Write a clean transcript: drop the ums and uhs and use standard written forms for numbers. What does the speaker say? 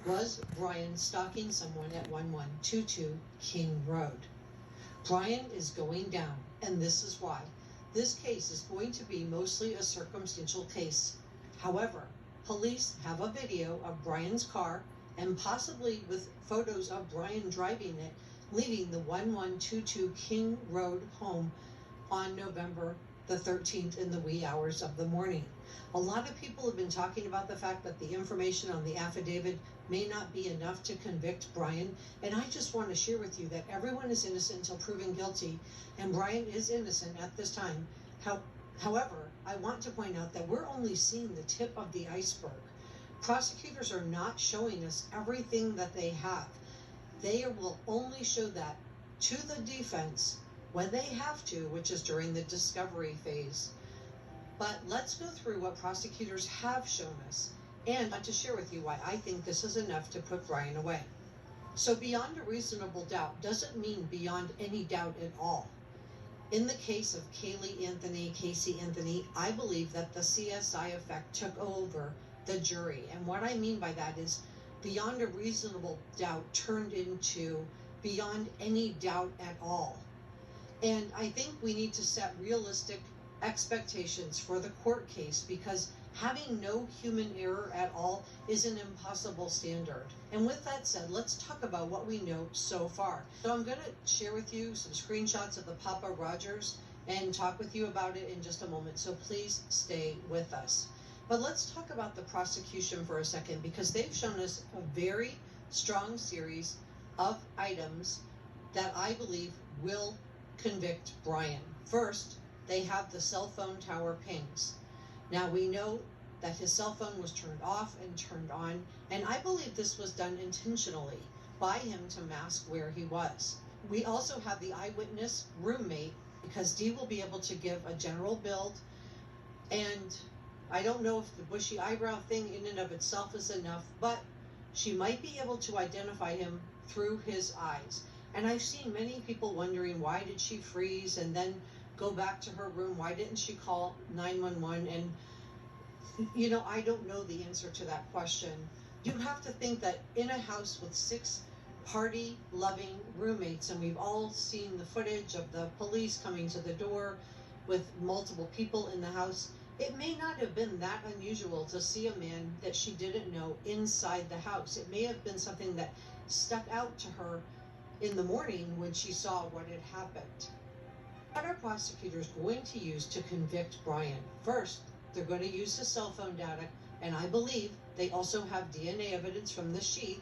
Was Bryan stalking someone at 1122 King Road? Bryan is going down, and this is why. This case is going to be mostly a circumstantial case. However, police have a video of Bryan's car and possibly with photos of Bryan driving it, leaving the 1122 King Road home on November the 13th in the wee hours of the morning. A lot of people have been talking about the fact that the information on the affidavit may not be enough to convict Bryan, and I just want to share with you that everyone is innocent until proven guilty, and Bryan is innocent at this time. However, I want to point out that we're only seeing the tip of the iceberg. Prosecutors are not showing us everything that they have. They will only show that to the defense when they have to, which is during the discovery phase. But let's go through what prosecutors have shown us, and I want to share with you why I think this is enough to put Bryan away. So beyond a reasonable doubt doesn't mean beyond any doubt at all. In the case of Casey Anthony, I believe that the CSI effect took over the jury. And what I mean by that is beyond a reasonable doubt turned into beyond any doubt at all. And I think we need to set realistic expectations for the court case, because having no human error at all is an impossible standard. And with that said, let's talk about what we know so far. So I'm going to share with you some screenshots of the Papa Rogers and talk with you about it in just a moment. So please stay with us. But let's talk about the prosecution for a second, because they've shown us a very strong series of items that I believe will convict Bryan. First, they have the cell phone tower pings. Now we know that his cell phone was turned off and turned on, and I believe this was done intentionally by him to mask where he was. We also have the eyewitness roommate, because Dee will be able to give a general build, and I don't know if the bushy eyebrow thing in and of itself is enough, but she might be able to identify him through his eyes. And I've seen many people wondering, why did she freeze and then go back to her room? Why didn't she call 911? And, you know, I don't know the answer to that question. You have to think that in a house with 6 party-loving roommates, and we've all seen the footage of the police coming to the door with multiple people in the house, it may not have been that unusual to see a man that she didn't know inside the house. It may have been something that stuck out to her in the morning when she saw what had happened. What are prosecutors going to use to convict Bryan? First, they're going to use his cell phone data, and I believe they also have DNA evidence from the sheath